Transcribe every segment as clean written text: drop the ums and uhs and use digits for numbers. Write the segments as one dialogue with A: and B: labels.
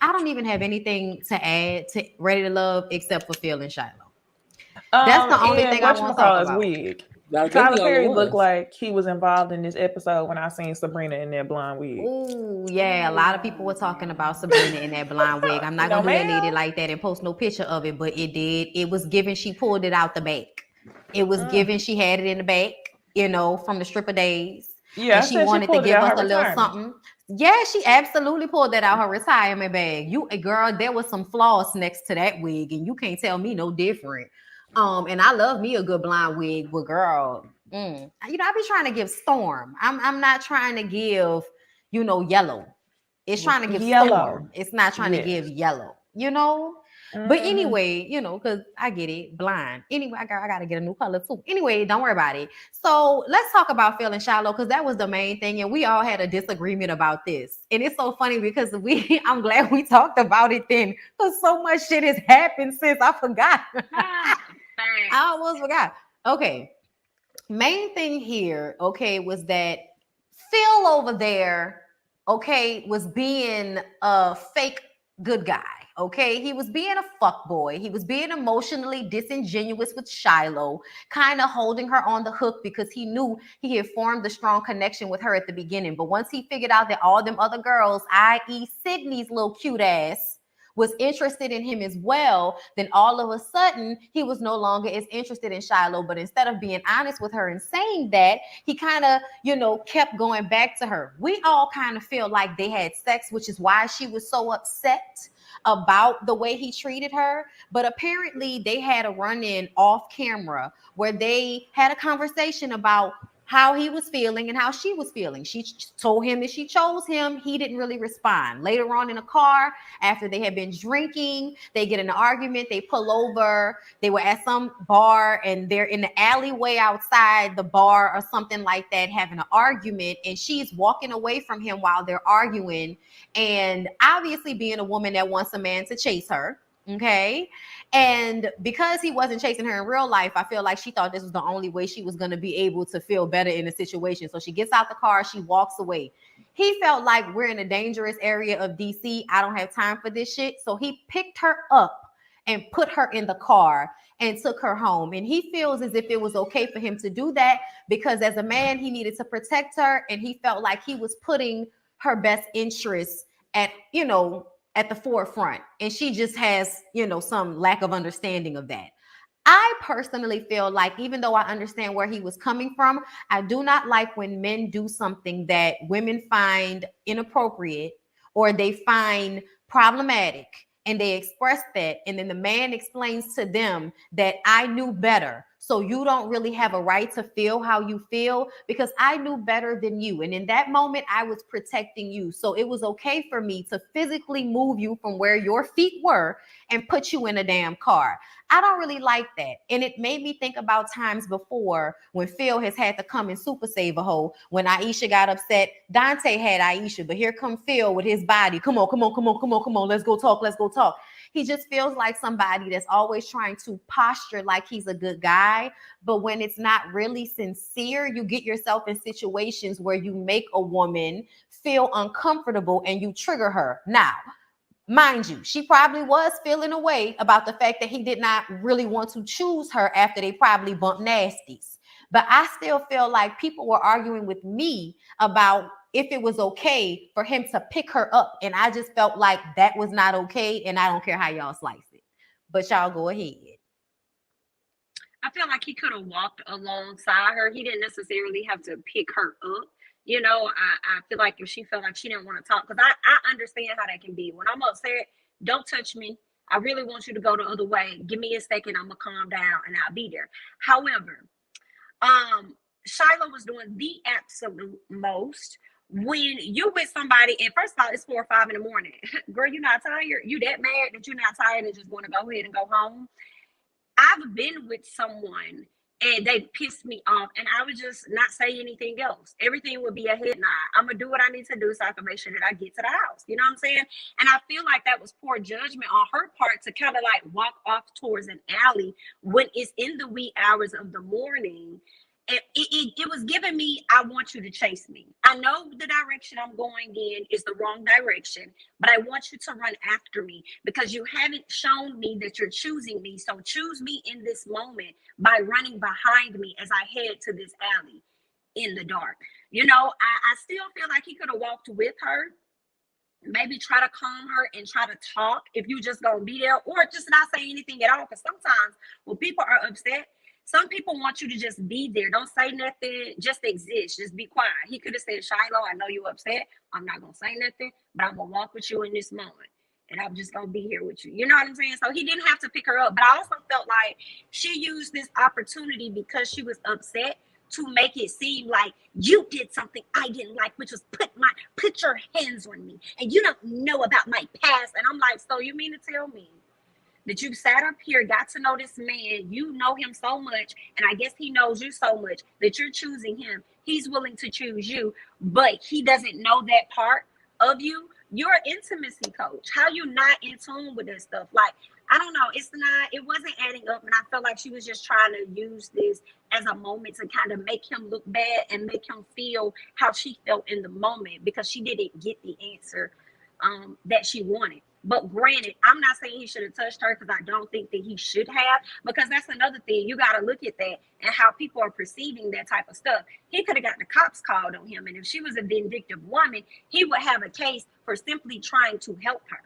A: I don't even have anything to add to Ready to Love except for feeling Shiloh. That's the only
B: And
A: thing I want to talk
B: whatchamacallit's
A: about.
B: wig.
C: That's
B: Tyler
C: definitely all it
B: Perry looked
C: was.
B: like he was involved in this episode when I seen Sabrina in that blonde wig.
A: Oh, yeah. A lot of people were talking about Sabrina in that blonde wig. I'm not
B: No,
A: going to do that lady
B: ma'am.
A: like that and post no picture of it, but it did. It was given she pulled it out the back. It was given she had it in the back, from the stripper days.
B: Yeah,
A: And
B: I
A: she
B: said she
A: wanted to
B: pulled it
A: give
B: out
A: us
B: her
A: a little
B: retirement.
A: something. Yeah, she absolutely pulled that out her retirement bag. You, girl, there was some floss next to that wig, and you can't tell me no different. And I love me a good blonde wig, but girl, I be trying to give Storm. I'm not trying to give, yellow. It's trying to give
B: Yellow.
A: Storm. It's not trying to give
B: Yes.
A: yellow. But anyway, because I get it, blind. Anyway, I gotta get a new color too. Anyway, don't worry about it. So let's talk about feeling shallow, because that was the main thing, and we all had a disagreement about this. And it's so funny because I'm glad we talked about it then, because so much shit has happened since I forgot. I almost forgot. Okay. Main thing here, okay, was that Phil over there, okay, was being a fake good guy. Okay, he was being a fuck boy. He was being emotionally disingenuous with Shiloh, kind of holding her on the hook because he knew he had formed a strong connection with her at the beginning. But once he figured out that all them other girls, i.e., Sydney's little cute ass, was interested in him as well, then all of a sudden he was no longer as interested in Shiloh. But instead of being honest with her and saying that, he kind of, kept going back to her. We all kind of feel like they had sex, which is why she was so upset about the way he treated her. But apparently they had a run-in off camera where they had a conversation about how he was feeling and how she was feeling. She told him that she chose him. He didn't really respond. Later on in a car, after they had been drinking, they get in an argument. They pull over. They were at some bar and they're in the alleyway outside the bar or something like that, having an argument. And she's walking away from him while they're arguing. And obviously being a woman that wants a man to chase her. Okay. And because he wasn't chasing her in real life, I feel like she thought this was the only way she was going to be able to feel better in the situation. So she gets out the car, she walks away. He felt like we're in a dangerous area of DC. I don't have time for this shit. So he picked her up and put her in the car and took her home. And he feels as if it was okay for him to do that because as a man, he needed to protect her. And he felt like he was putting her best interests at the forefront. And she just has, some lack of understanding of that. I personally feel like, even though I understand where he was coming from, I do not like when men do something that women find inappropriate or they find problematic and they express that. And then the man explains to them that I knew better. So you don't really have a right to feel how you feel because I knew better than you. And in that moment, I was protecting you. So it was okay for me to physically move you from where your feet were and put you in a damn car. I don't really like that. And it made me think about times before when Phil has had to come and super save a hoe. When Aisha got upset, Dante had Aisha, but here come Phil with his body. Come on, come on, come on, come on, come on. Let's go talk. Let's go talk. He just feels like somebody that's always trying to posture like he's a good guy. But when it's not really sincere, you get yourself in situations where you make a woman feel uncomfortable and you trigger her. Now, mind you, she probably was feeling a way about the fact that he did not really want to choose her after they probably bumped nasties. But I still feel like people were arguing with me about if it was okay for him to pick her up. And I just felt like that was not okay. And I don't care how y'all slice it. But y'all go ahead.
D: I feel like he could have walked alongside her. He didn't necessarily have to pick her up. I feel like if she felt like she didn't want to talk, because I understand how that can be. When I'm upset, don't touch me. I really want you to go the other way. Give me a second. I'm going to calm down and I'll be there. However, Shiloh was doing the absolute most. When you with somebody, and first of all, it's 4 or 5 in the morning. Girl, you're not tired. You that mad that you're not tired and just want to go ahead and go home. I've been with someone and they pissed me off and I would just not say anything else. Everything would be a head nod. I'm going to do what I need to do so I can make sure that I get to the house. You know what I'm saying? And I feel like that was poor judgment on her part to kind of like walk off towards an alley when it's in the wee hours of the morning it was giving me, I want you to chase me. I know the direction I'm going in is the wrong direction, but I want you to run after me because you haven't shown me that you're choosing me. So choose me in this moment by running behind me as I head to this alley in the dark. You know, I still feel like he could have walked with her, maybe try to calm her and try to talk if you just gonna be there, or just not say anything at all. Because sometimes when people are upset, some people want you to just be there. Don't say nothing, just exist, just be quiet. He could have said, Shiloh, I know you're upset. I'm not gonna say nothing, but I'm gonna walk with you in this moment. And I'm just gonna be here with you. You know what I'm saying? So he didn't have to pick her up. But I also felt like she used this opportunity because she was upset to make it seem like you did something I didn't like, which was put your hands on me, and you don't know about my past. And I'm like, so you mean to tell me that you sat up here, got to know this man, you know him so much, and I guess he knows you so much that you're choosing him, he's willing to choose you, but he doesn't know that part of you? You're an intimacy coach. How you not in tune with this stuff? Like, I don't know. It wasn't adding up. And I felt like she was just trying to use this as a moment to kind of make him look bad and make him feel how she felt in the moment because she didn't get the answer that she wanted. But granted, I'm not saying he should have touched her because I don't think that he should have, because that's another thing. You got to look at that and how people are perceiving that type of stuff. He could have got the cops called on him. And if she was a vindictive woman, he would have a case for simply trying to help her.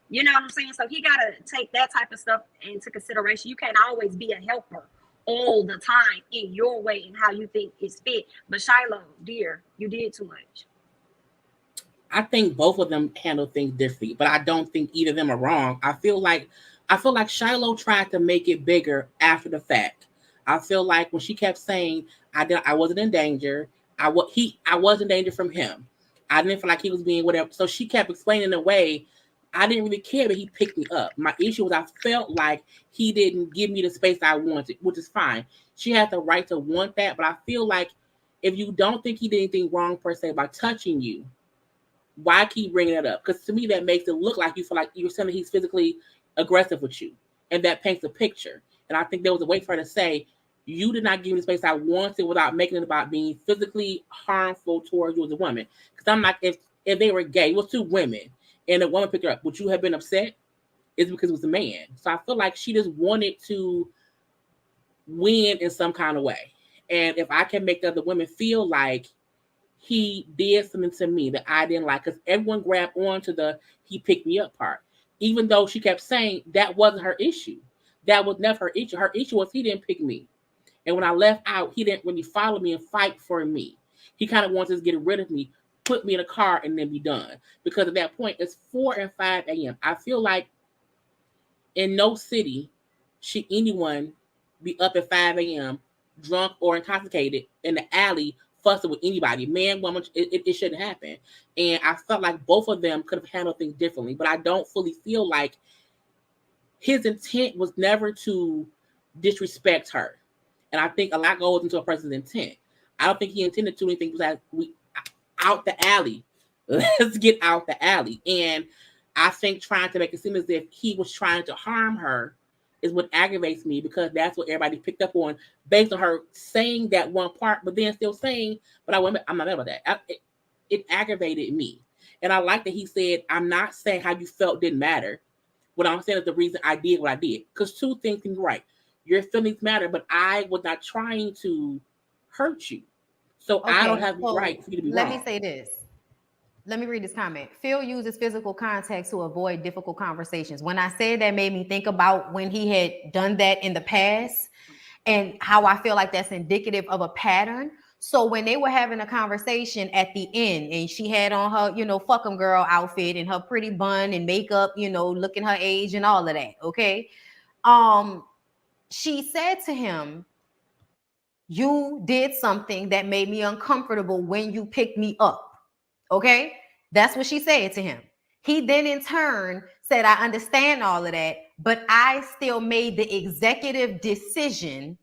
D: You know what I'm saying? So he got to take that type of stuff into consideration. You can't always be a helper all the time in your way and how you think is fit. But Shiloh, dear, you did too much.
C: I think both of them handle things differently, but I don't think either of them are wrong. I feel like Shiloh tried to make it bigger after the fact. I feel like when she kept saying I wasn't in danger, I was in danger from him. I didn't feel like he was being whatever. So she kept explaining the way I didn't really care that he picked me up. My issue was I felt like he didn't give me the space I wanted, which is fine. She had the right to want that, but I feel like if you don't think he did anything wrong per se by touching you, why keep bringing it up? Because to me, that makes it look like you feel like you're saying that he's physically aggressive with you. And that paints a picture. And I think there was a way for her to say, you did not give me the space I wanted without making it about being physically harmful towards you as a woman. Because I'm like, if they were gay, it was two women, and a woman picked her up, would you have been upset? It's because it was a man. So I feel like she just wanted to win in some kind of way. And if I can make the other women feel like he did something to me that I didn't like, because everyone grabbed on to the he picked me up part, even though she kept saying that wasn't her issue. That was never her issue. Her issue was he didn't pick me. And when I left out, he didn't really follow me and fight for me. He kind of wants to get rid of me, put me in a car, and then be done. Because at that point, it's 4 and 5 a.m. I feel like in no city should anyone be up at 5 a.m. drunk or intoxicated in the alley fussing with anybody, man, woman. It shouldn't happen. And I felt like both of them could have handled things differently, but I don't fully feel like his intent was never to disrespect her. And I think a lot goes into a person's intent. I don't think he intended to do anything besides we out the alley. Let's get out the alley. And I think trying to make it seem as if he was trying to harm her is what aggravates me, because that's what everybody picked up on based on her saying that one part, but then still saying, but I'm not mad about that. It aggravated me. And I like that he said, I'm not saying how you felt didn't matter. What I'm saying is the reason I did what I did. Because two things can be right. Your feelings matter, but I was not trying to hurt you. So okay, I don't have the right for you to be wrong.
A: Let me say this. Let me read this comment. Phil uses physical contact to avoid difficult conversations. When I said that, made me think about when he had done that in the past and how I feel like that's indicative of a pattern. So when they were having a conversation at the end and she had on her, fuck 'em girl outfit and her pretty bun and makeup, looking her age and all of that. Okay. She said to him, you did something that made me uncomfortable when you picked me up. Okay, that's what she said to him. He then in turn said, I understand all of that, but I still made the executive decision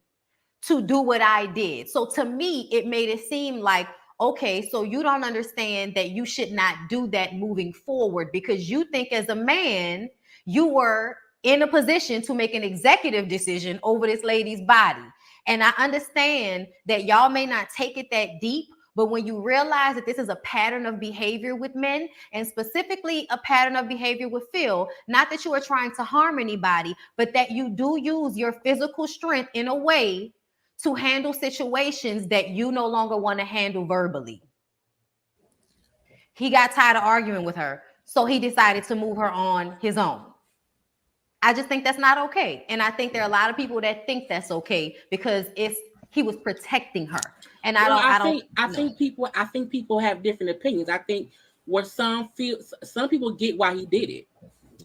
A: to do what I did. So to me, it made it seem like, okay, so you don't understand that you should not do that moving forward because you think as a man, you were in a position to make an executive decision over this lady's body. And I understand that y'all may not take it that deep, but when you realize that this is a pattern of behavior with men, and specifically a pattern of behavior with Phil, not that you are trying to harm anybody, but that you do use your physical strength in a way to handle situations that you no longer want to handle verbally. He got tired of arguing with her, so he decided to move her on his own. I just think that's not okay. And I think there are a lot of people that think that's okay because he was protecting her. And I
C: think people have different opinions. I think where some people get why he did it,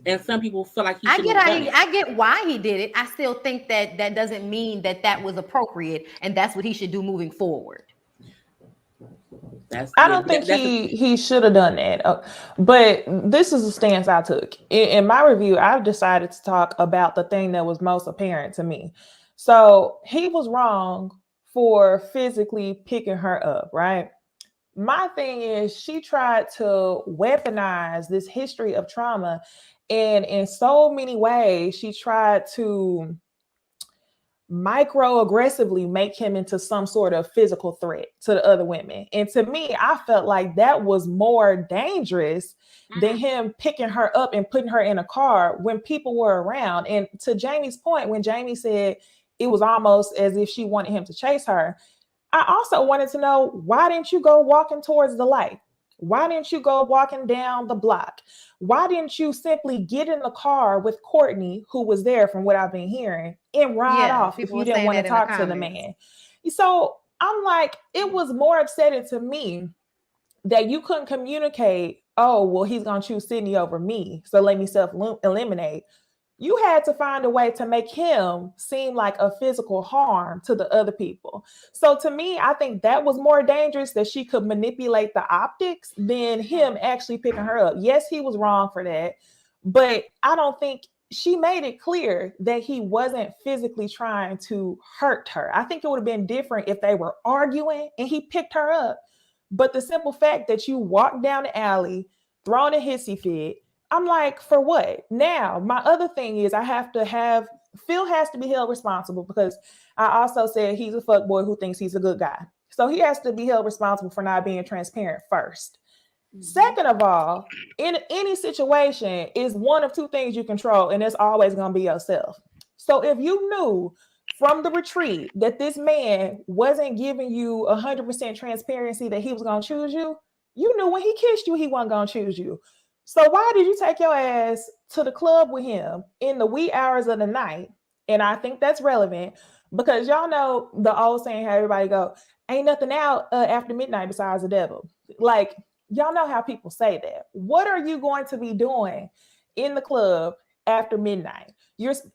C: and some people feel like he shouldn't have done it.
A: I get why he did it. I still think that doesn't mean that was appropriate and that's what he should do moving forward.
B: I don't think he should have done that. But this is a stance I took. In my review, I've decided to talk about the thing that was most apparent to me. So he was wrong for physically picking her up, right? My thing is she tried to weaponize this history of trauma, and in so many ways she tried to microaggressively make him into some sort of physical threat to the other women. And to me, I felt like that was more dangerous than him picking her up and putting her in a car when people were around. And to Jamie's point, when Jamie said it was almost as if she wanted him to chase her, I also wanted to know, why didn't you go walking towards the light? Why didn't you go walking down the block? Why didn't you simply get in the car with Courtney, who was there from what I've been hearing, and ride off if you didn't want to talk to the man? So I'm like, it was more upsetting to me that you couldn't communicate, oh, well, he's going to choose Sydney over me, so let me self-eliminate. You had to find a way to make him seem like a physical harm to the other people. So to me, I think that was more dangerous, that she could manipulate the optics than him actually picking her up. Yes, he was wrong for that, but I don't think she made it clear that he wasn't physically trying to hurt her. I think it would have been different if they were arguing and he picked her up. But the simple fact that you walked down the alley, throwing a hissy fit, I'm like, for what? Now, my other thing is Phil has to be held responsible, because I also said he's a fuckboy who thinks he's a good guy. So he has to be held responsible for not being transparent first. Second of all, in any situation is one of two things you control, and it's always going to be yourself. So if you knew from the retreat that this man wasn't giving you 100% transparency that he was going to choose you, you knew when he kissed you, he wasn't going to choose you. So why did you take your ass to the club with him in the wee hours of the night? And I think that's relevant, because y'all know the old saying how everybody go, ain't nothing out after midnight besides the devil. Like, y'all know how people say that. What are you going to be doing in the club after midnight?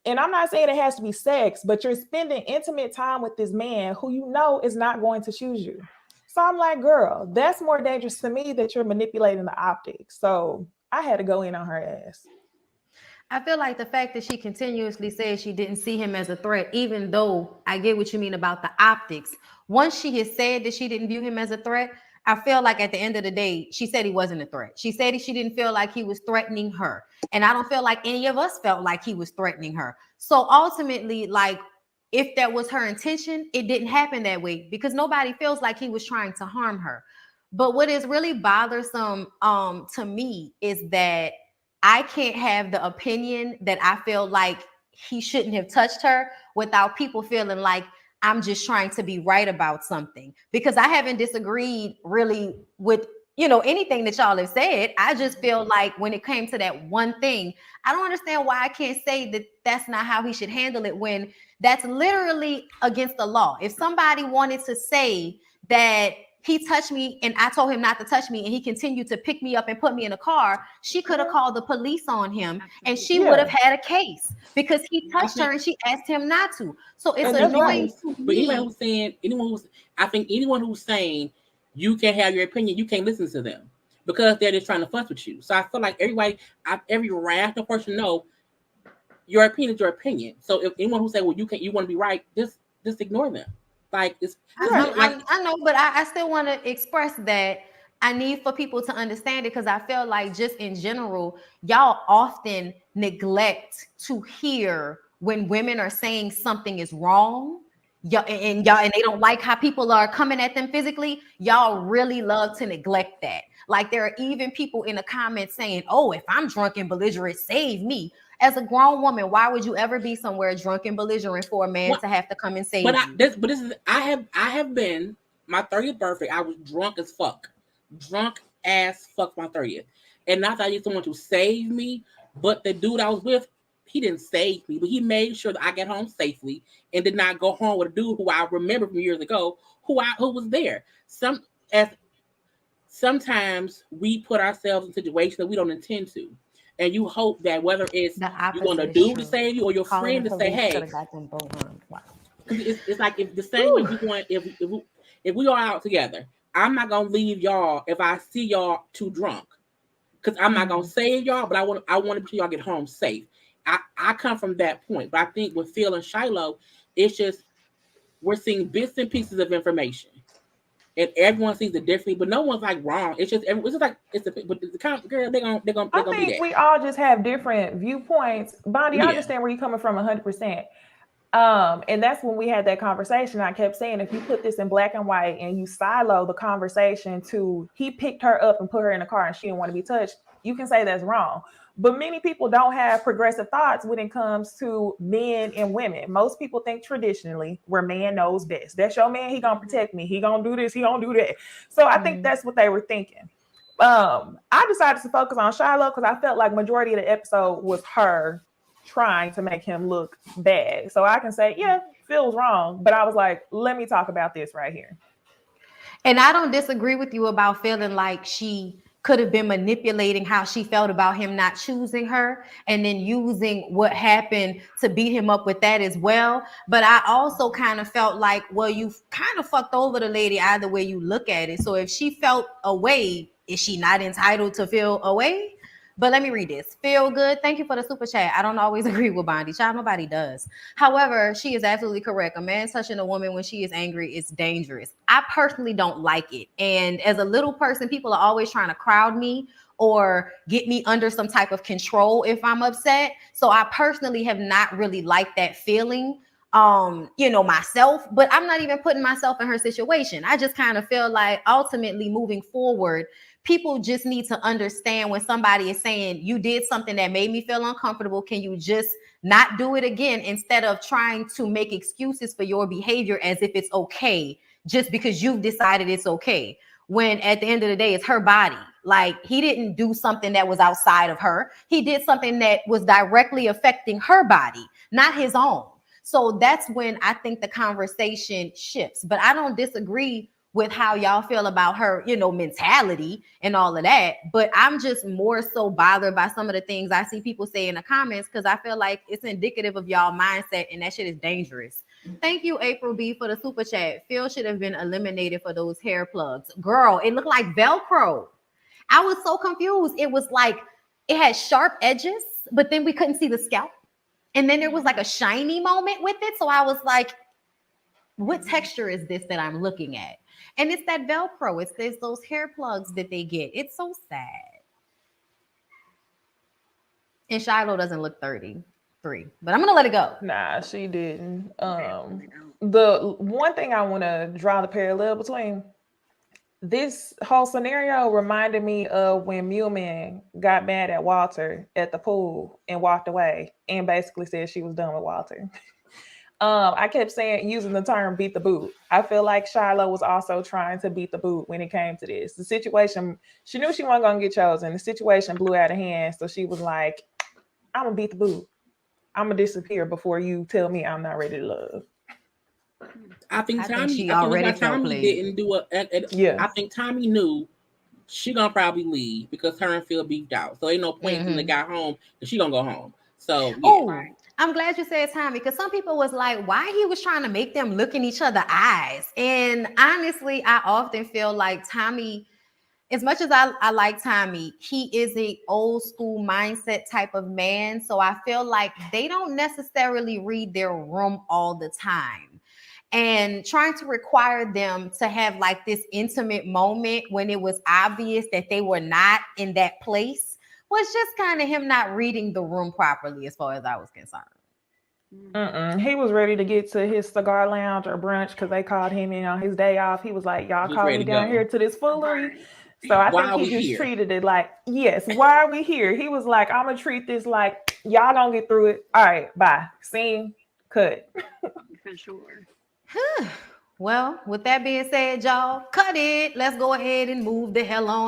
B: And I'm not saying it has to be sex, but you're spending intimate time with this man who you know is not going to choose you. So I'm like, girl, that's more dangerous to me, that you're manipulating the optics. So I had to go in on her ass.
A: I feel like the fact that she continuously said she didn't see him as a threat, even though I get what you mean about the optics. Once she has said that she didn't view him as a threat, I feel like at the end of the day, she said he wasn't a threat. She said she didn't feel like he was threatening her. And I don't feel like any of us felt like he was threatening her. So ultimately, like, if that was her intention, it didn't happen that way, because nobody feels like he was trying to harm her. But what is really bothersome to me is that I can't have the opinion that I feel like he shouldn't have touched her without people feeling like I'm just trying to be right about something, because I haven't disagreed really with, anything that y'all have said. I just feel like when it came to that one thing, I don't understand why I can't say that that's not how he should handle it, when that's literally against the law. If somebody wanted to say that he touched me and I told him not to touch me and he continued to pick me up and put me in a car, she could have called the police on him and she would have had a case, because he touched her and she asked him not to. So it's annoying to
C: but
A: me.
C: Anyone who's saying you can have your opinion, you can't listen to them, because they're just trying to fuss with you. So I feel like every rational person know your opinion is your opinion. So if anyone who say, well, you want to be right, just ignore them. Like,
A: I know, but I still want to express that I need for people to understand it, because I feel like just in general, y'all often neglect to hear when women are saying something is wrong. y'all and they don't like how people are coming at them physically, y'all really love to neglect that. Like there are even people in the comments saying, "Oh, if I'm drunk and belligerent, save me." As a grown woman, why would you ever be somewhere drunk and belligerent for a man to have to come and save you?
C: This is I have been my 30th birthday. I was drunk as fuck, my 30th, and not that I need someone to save me, but the dude I was with, he didn't save me, but he made sure that I got home safely and did not go home with a dude who I remember from years ago who was there. Sometimes we put ourselves in situations that we don't intend to. And you hope that whether it's you want a dude to save you or your friend to say, "Hey,"
A: wow.
C: it's like if the same way we want if we are out together, I'm not gonna leave y'all if I see y'all too drunk, because I'm not gonna save y'all, but I want to make sure y'all get home safe. I come from that point, but I think with Phil and Shiloh, it's just we're seeing bits and pieces of information. And everyone sees it differently, but no one's like wrong. It's just like but the girl, they're gonna be that.
B: We all just have different viewpoints. Bondy, I understand where you're coming from 100%. And that's when we had that conversation. I kept saying, if you put this in black and white and you silo the conversation to he picked her up and put her in a car and she didn't want to be touched, you can say that's wrong. But many people don't have progressive thoughts when it comes to men and women. Most people think traditionally where man knows best. That's your man. He gonna protect me. He gonna do this. He gonna do that. So I think that's what they were thinking. I decided to focus on Shiloh because I felt like majority of the episode was her trying to make him look bad. So I can say, yeah, Phil's wrong. But I was like, let me talk about this right here.
A: And I don't disagree with you about feeling like she could have been manipulating how she felt about him not choosing her and then using what happened to beat him up with that as well. But I also kind of felt like, well, you kind of fucked over the lady either way you look at it. So if she felt away, is she not entitled to feel away? But let me read this. Feel good. Thank you for the super chat. I don't always agree with Bondy. Child, nobody does. However, she is absolutely correct. A man touching a woman when she is angry is dangerous. I personally don't like it. And as a little person, people are always trying to crowd me or get me under some type of control if I'm upset. So I personally have not really liked that feeling myself, but I'm not even putting myself in her situation. I just kind of feel like ultimately moving forward, people just need to understand when somebody is saying you did something that made me feel uncomfortable. Can you just not do it again instead of trying to make excuses for your behavior as if it's okay just because you've decided it's okay? When at the end of the day, it's her body. Like he didn't do something that was outside of her. He did something that was directly affecting her body, not his own. So that's when I think the conversation shifts. But I don't disagree with how y'all feel about her, mentality and all of that. But I'm just more so bothered by some of the things I see people say in the comments because I feel like it's indicative of y'all mindset and that shit is dangerous. Thank you, April B, for the super chat. Phil should have been eliminated for those hair plugs. Girl, it looked like Velcro. I was so confused. It was like it had sharp edges, but then we couldn't see the scalp. And then there was like a shiny moment with it. So I was like, what texture is this that I'm looking at? And it's that Velcro. It's those hair plugs that they get. It's so sad. And Shiloh doesn't look 33, but I'm going to let it go.
B: Nah, she didn't. The one thing I want to draw the parallel between this whole scenario reminded me of when Muleman got mad at Walter at the pool and walked away and basically said she was done with Walter. I kept using the term beat the boot. I feel like Shiloh was also trying to beat the boot when it came to this. The situation, she knew she wasn't going to get chosen. The situation blew out of hand. So she was like, I'm going to beat the boot. I'm going to disappear before you tell me I'm not ready to love.
C: I think Tommy didn't do I think Tommy knew she gonna probably leave because her and Phil beefed out. So ain't no point in the guy home and she gonna go home. So yeah.
A: Oh, I'm glad you said Tommy because some people was like, why he was trying to make them look in each other's eyes. And honestly, I often feel like Tommy, as much as I like Tommy, he is a old school mindset type of man. So I feel like they don't necessarily read their room all the time. And trying to require them to have like this intimate moment when it was obvious that they were not in that place was just kind of him not reading the room properly as far as I was concerned.
B: He was ready to get to his cigar lounge or brunch because they called him in on his day off. He was like, y'all
C: He's
B: called
C: ready
B: me
C: to
B: down
C: go.
B: here to this foolery.
D: Right.
B: So I
C: Why
B: think
C: are
B: he
C: we
B: just
C: here?
B: treated it like, yes, why are we here? He was like, I'm going to treat this like, y'all gonna get through it. All right, bye. Scene, cut.
D: For sure.
A: Well, with that being said, y'all, cut it. Let's go ahead and move the hell on.